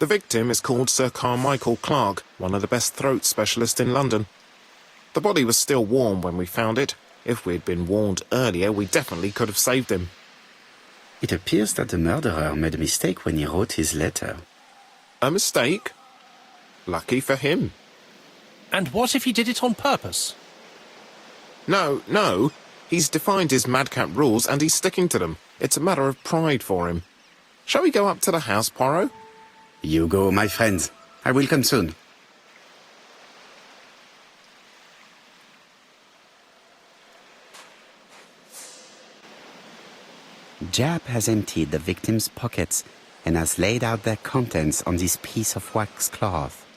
The victim is called Sir Carmichael Clark, one of the best throat specialists in London. The body was still warm when we found it. If we'd been warned earlier, we definitely could have saved him. It appears that the murderer made a mistake when he wrote his letter. A mistake? Lucky for him. And what if he did it on purpose? No. He's defined his madcap rules and he's sticking to them. It's a matter of pride for him. Shall we go up to the house, Poirot? You go, my friends. I will come soon. Jap has emptied the victim's pockets and has laid out their contents on this piece of wax cloth.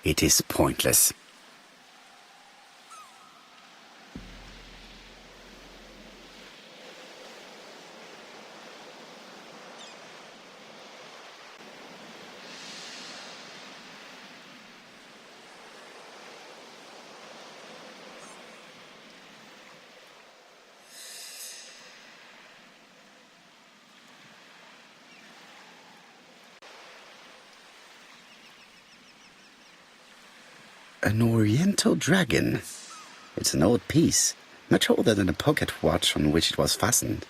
It is pointless. An oriental dragon. It's an old piece, much older than the pocket watch on which it was fastened.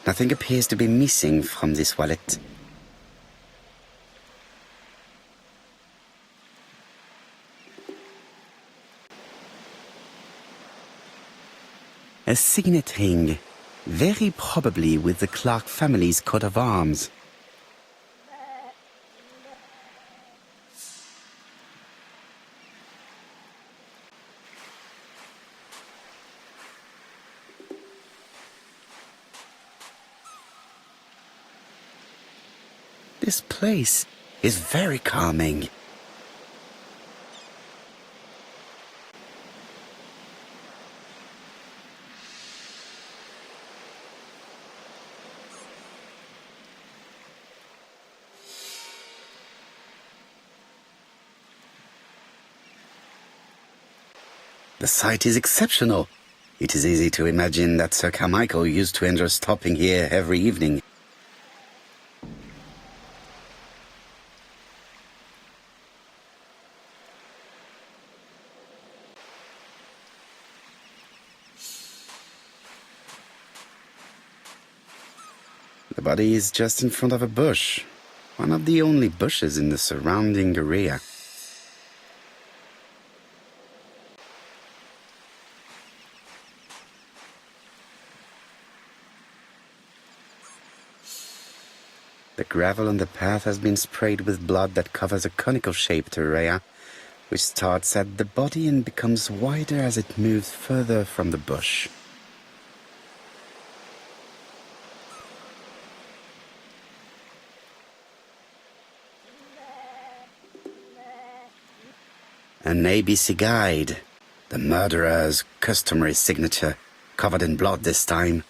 Nothing appears to be missing from this wallet. A signet ring, very probably with the Clark family's coat of arms. This place is very calming. The site is exceptional. It is easy to imagine that Sir Carmichael used to enjoy stopping here every evening. The body is just in front of a bush, one of the only bushes in the surrounding area. The gravel on the path has been sprayed with blood that covers a conical-shaped area, which starts at the body and becomes wider as it moves further from the bush. An ABC guide, the murderer's customary signature, covered in blood this time.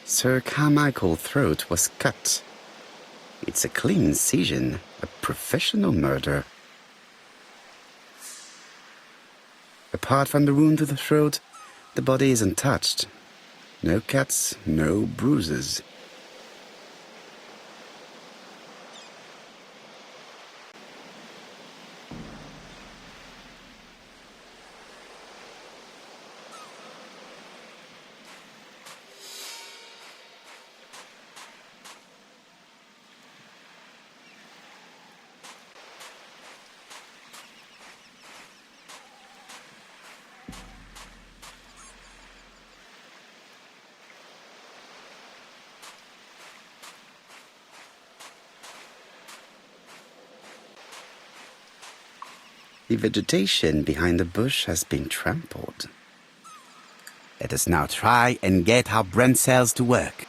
Sir Carmichael's throat was cut. It's a clean incision, a professional murder. Apart from the wound to the throat, the body is untouched. No cuts, no bruises. The vegetation behind the bush has been trampled. Let us now try and get our brain cells to work.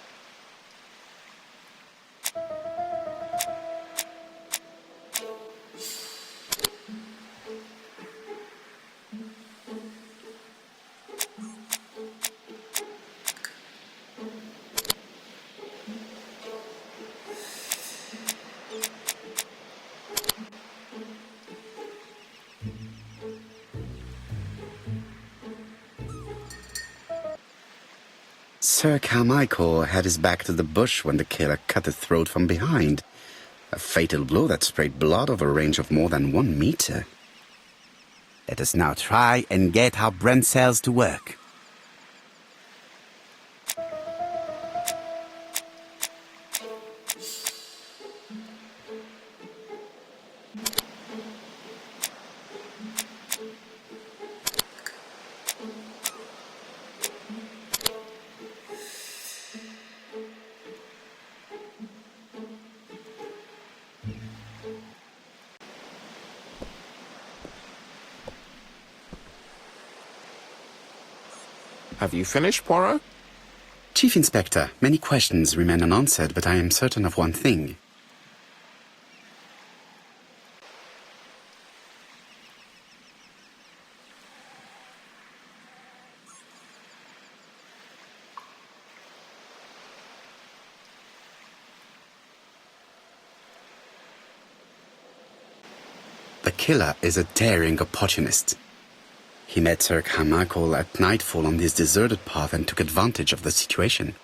Sir Carmichael had his back to the bush when the killer cut his throat from behind. A fatal blow that sprayed blood over a range of more than 1 meter. Let us now try and get our brain cells to work. Have you finished, Poirot? Chief Inspector, many questions remain unanswered, but I am certain of one thing. The killer is a daring opportunist. He met Sir Carmichael at nightfall on his deserted path and took advantage of the situation.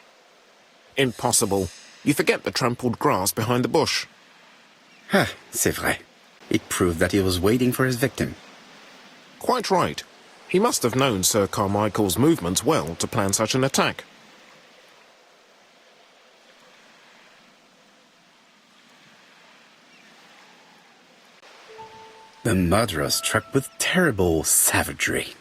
Impossible. You forget the trampled grass behind the bush. Ah, c'est vrai. It proved that he was waiting for his victim. Quite right. He must have known Sir Carmichael's movements well to plan such an attack. The murderer struck with terrible savagery.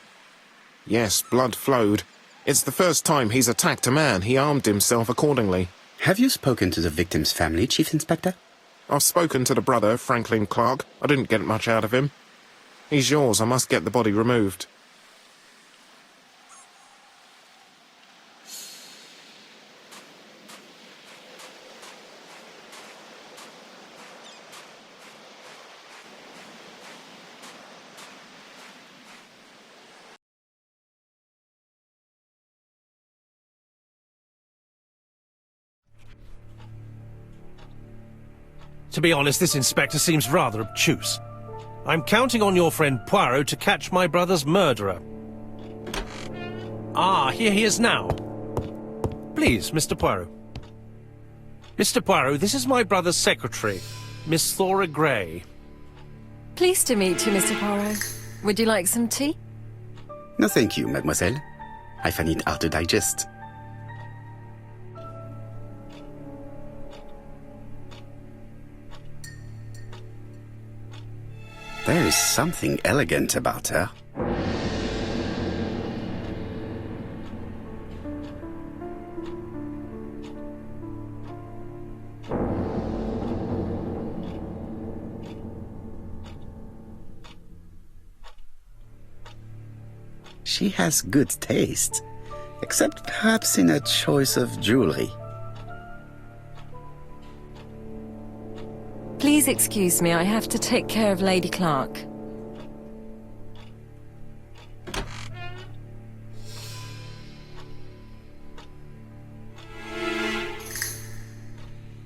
Yes, blood flowed. It's the first time he's attacked a man. He armed himself accordingly. Have you spoken to the victim's family, Chief Inspector? I've spoken to the brother, Franklin Clark. I didn't get much out of him. He's yours. I must get the body removed. To be honest, this inspector seems rather obtuse. I'm counting on your friend Poirot to catch my brother's murderer. Ah, here he is now. Please, Mr. Poirot. Mr. Poirot, this is my brother's secretary, Miss Thora Gray. Pleased to meet you, Mr. Poirot. Would you like some tea? No, thank you, mademoiselle. I find it hard to digest. There is something elegant about her. She has good taste, except perhaps in her choice of jewelry. Please excuse me, I have to take care of Lady Clark.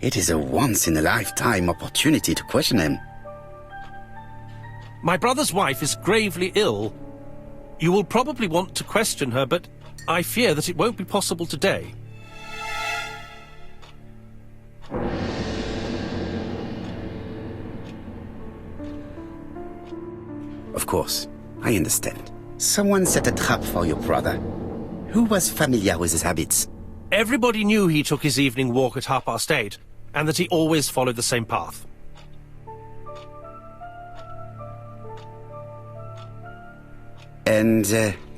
It is a once-in-a-lifetime opportunity to question him. My brother's wife is gravely ill. You will probably want to question her, but I fear that it won't be possible today. Of course, I understand. Someone set a trap for your brother. Who was familiar with his habits? Everybody knew he took his evening walk at 8:30, and that he always followed the same path. And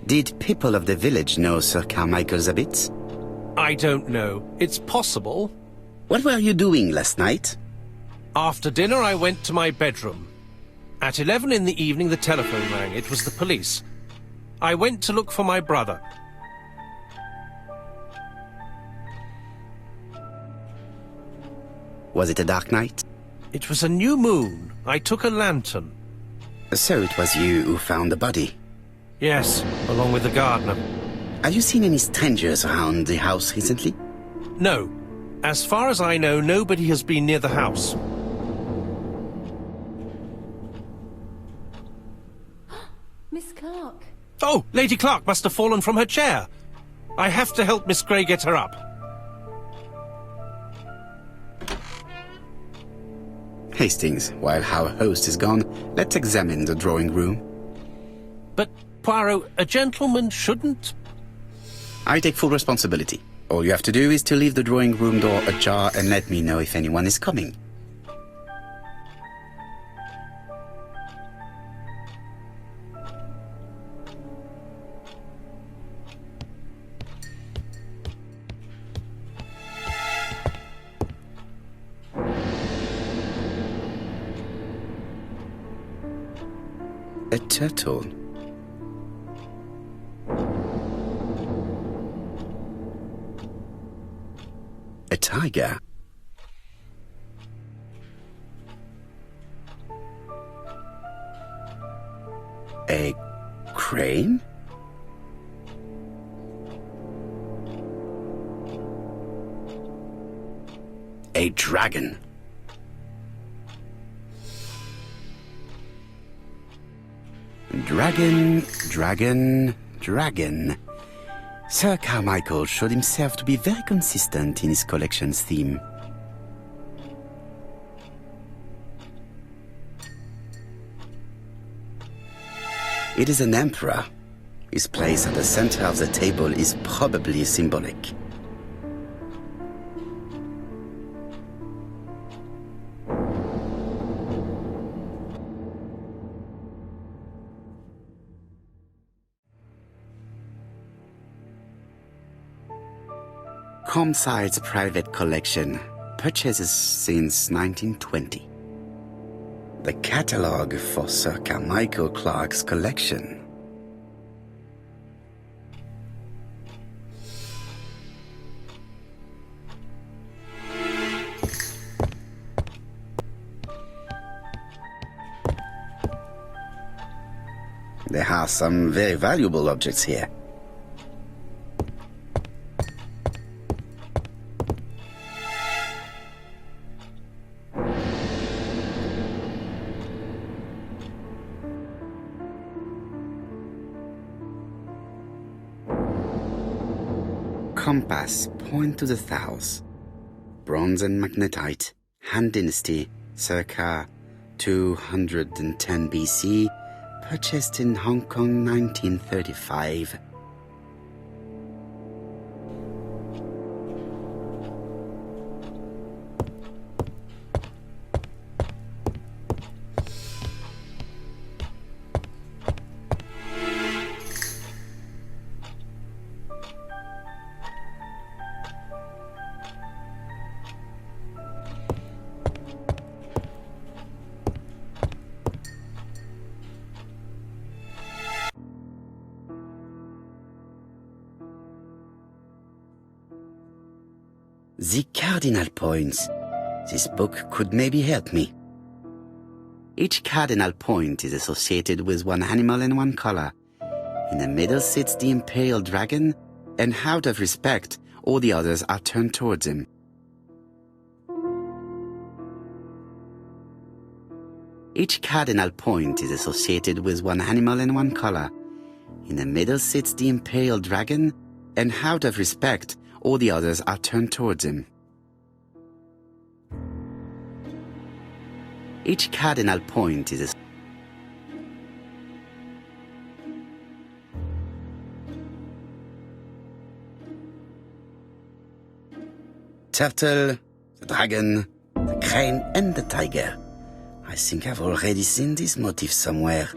did people of the village know Sir Carmichael's habits? I don't know. It's possible. What were you doing last night? After dinner, I went to my bedroom. At 11 in the evening, the telephone rang. It was the police. I went to look for my brother. Was it a dark night? It was a new moon. I took a lantern. So it was you who found the body. Yes, along with the gardener. Have you seen any strangers around the house recently? No. As far as I know, nobody has been near the house. Miss Clark. Oh, Lady Clark must have fallen from her chair. I have to help Miss Grey get her up. Hastings, while our host is gone, let's examine the drawing room. But, Poirot, a gentleman shouldn't... I take full responsibility. All you have to do is to leave the drawing room door ajar and let me know if anyone is coming. A turtle. A tiger. A crane? A dragon. Dragon. Sir Carmichael showed himself to be very consistent in his collection's theme. It is an emperor. His place at the center of the table is probably symbolic. Comside's private collection, purchases since 1920. The catalogue for Sir Carmichael Clark's collection. There are some very valuable objects here. Compass, point to the south. Bronze and magnetite, Han Dynasty, circa 210 BC, purchased in Hong Kong 1935. The cardinal points. This book could maybe help me. Each cardinal point is associated with one animal and one color. In the middle sits the imperial dragon, and out of respect, all the others are turned towards him. Each cardinal point is associated with one animal and one color. In the middle sits the imperial dragon, and out of respect, all the others are turned towards him. Each cardinal point is a turtle, the dragon, the crane, and the tiger. I think I've already seen this motif somewhere.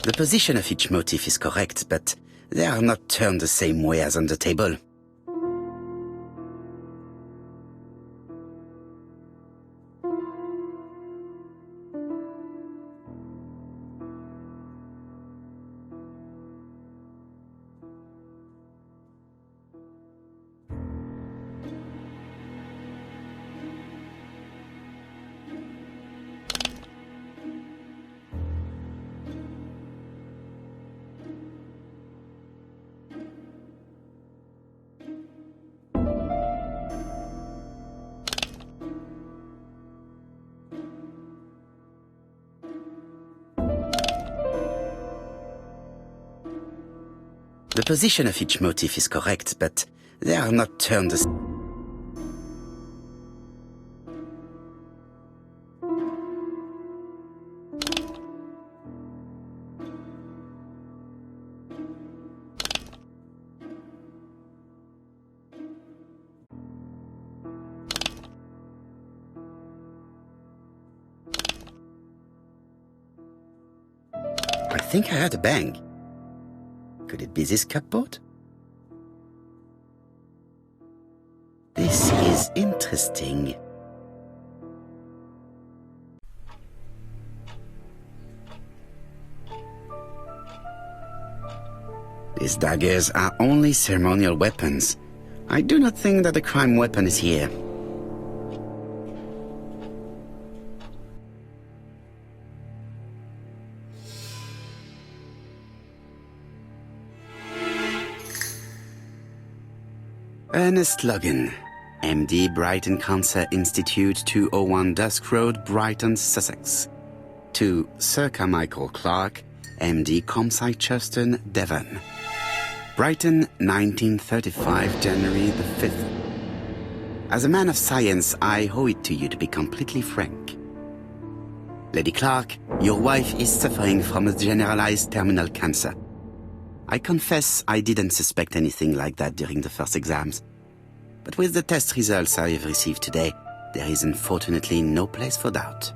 The position of each motif is correct, but they are not turned the same way as on the table. The position of each motif is correct, but they are not turned the same. I think I heard a bang. Could it be this cupboard? This is interesting. These daggers are only ceremonial weapons. I do not think that the crime weapon is here. Ernest Logan, MD, Brighton Cancer Institute, 201 Dusk Road, Brighton, Sussex. To Sir Carmichael Clark, MD, ComSci Churston, Devon. Brighton, 1935, January the 5th. As a man of science, I owe it to you to be completely frank. Lady Clark, your wife is suffering from a generalized terminal cancer. I confess I didn't suspect anything like that during the first exams. But with the test results I have received today, there is unfortunately no place for doubt.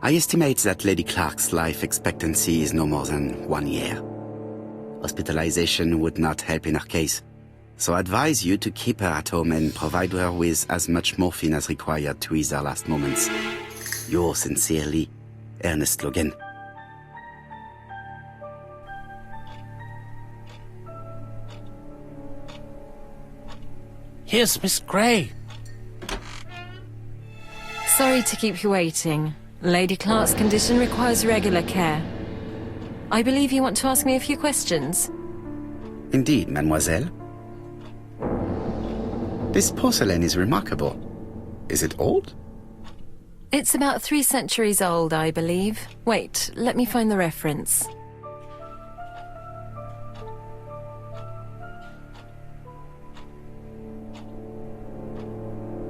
I estimate that Lady Clark's life expectancy is no more than 1 year. Hospitalization would not help in her case, so I advise you to keep her at home and provide her with as much morphine as required to ease her last moments. Yours sincerely, Ernest Logan. Here's Miss Gray. Sorry to keep you waiting. Lady Clark's condition requires regular care. I believe you want to ask me a few questions. Indeed, mademoiselle. This porcelain is remarkable. Is it old? It's about 3 centuries old, I believe. Wait, let me find the reference.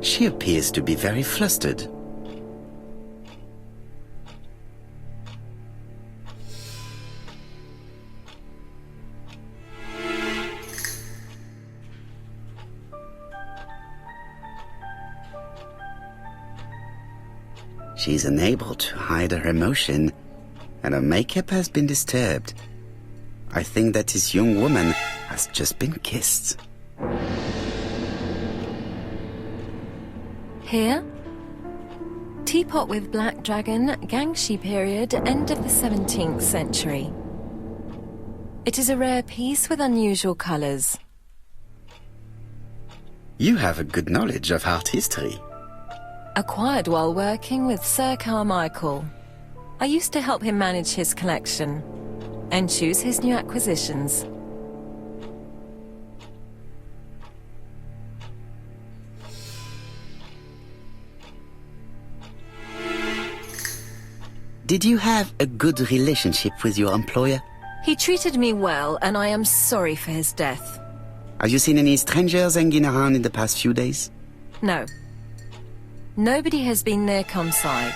She appears to be very flustered. She's unable to hide her emotion, and her makeup has been disturbed. I think that this young woman has just been kissed. Here? Teapot with black dragon, Gangxi period, end of the 17th century. It is a rare piece with unusual colours. You have a good knowledge of art history. Acquired while working with Sir Carmichael. I used to help him manage his collection and choose his new acquisitions. Did you have a good relationship with your employer? He treated me well, and I am sorry for his death. Have you seen any strangers hanging around in the past few days? No. Nobody has been near ComSci.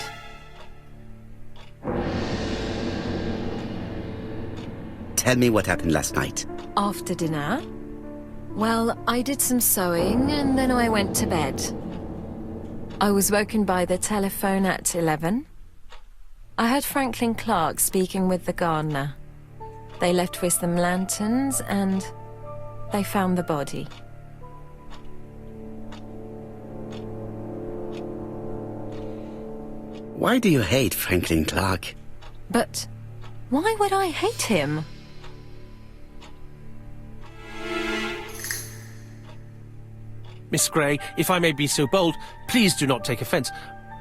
Tell me what happened last night. After dinner? Well, I did some sewing, and then I went to bed. I was woken by the telephone at 11. I heard Franklin Clark speaking with the gardener. They left with some lanterns and they found the body. Why do you hate Franklin Clark? But why would I hate him? Miss Gray, if I may be so bold, please do not take offence.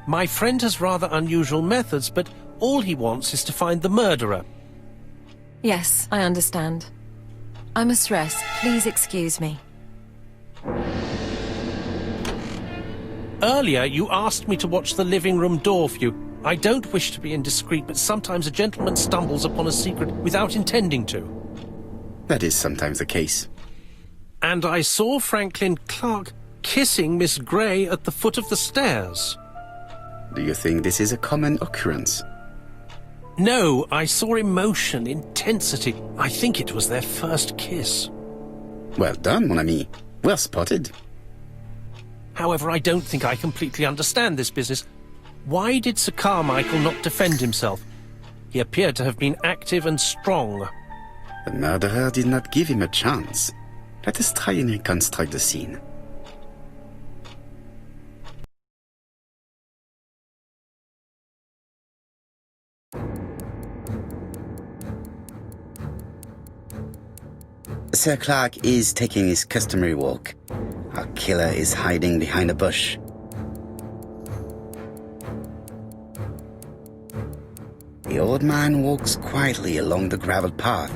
My friend has rather unusual methods, but all he wants is to find the murderer. Yes, I understand. I must rest. Please excuse me. Earlier, you asked me to watch the living room door for you. I don't wish to be indiscreet, but sometimes a gentleman stumbles upon a secret without intending to. That is sometimes the case. And I saw Franklin Clark kissing Miss Gray at the foot of the stairs. Do you think this is a common occurrence? No, I saw emotion, intensity. I think it was their first kiss. Well done, mon ami. Well spotted. However, I don't think I completely understand this business. Why did Sir Carmichael not defend himself? He appeared to have been active and strong. The murderer did not give him a chance. Let us try and reconstruct the scene. Sir Clark is taking his customary walk. Our killer is hiding behind a bush. The old man walks quietly along the gravel path.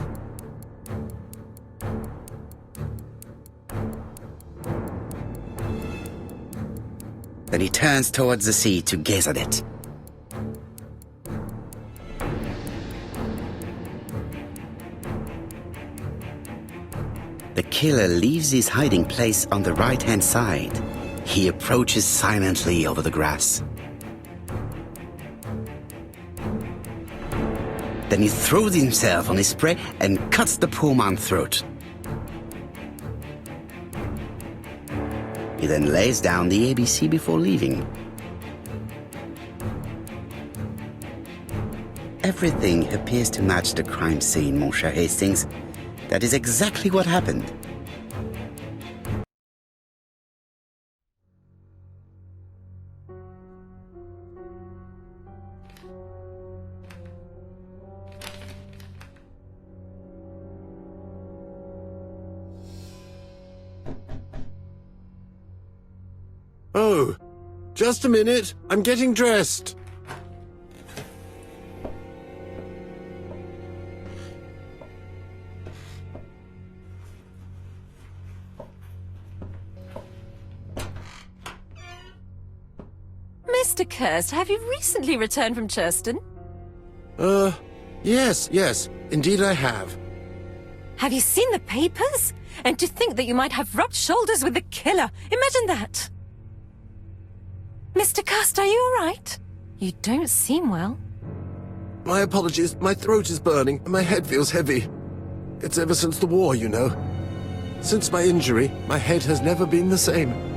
Then he turns towards the sea to gaze at it. The killer leaves his hiding place on the right-hand side. He approaches silently over the grass. Then he throws himself on his prey and cuts the poor man's throat. He then lays down the ABC before leaving. Everything appears to match the crime scene, mon cher Hastings. That is exactly what happened. Oh, just a minute. I'm getting dressed. Mr. Kirst, have you recently returned from Churston? Yes. Indeed I have. Have you seen the papers? And to think that you might have rubbed shoulders with the killer. Imagine that. Mr. Kirst, are you all right? You don't seem well. My apologies. My throat is burning and my head feels heavy. It's ever since the war, you know. Since my injury, my head has never been the same.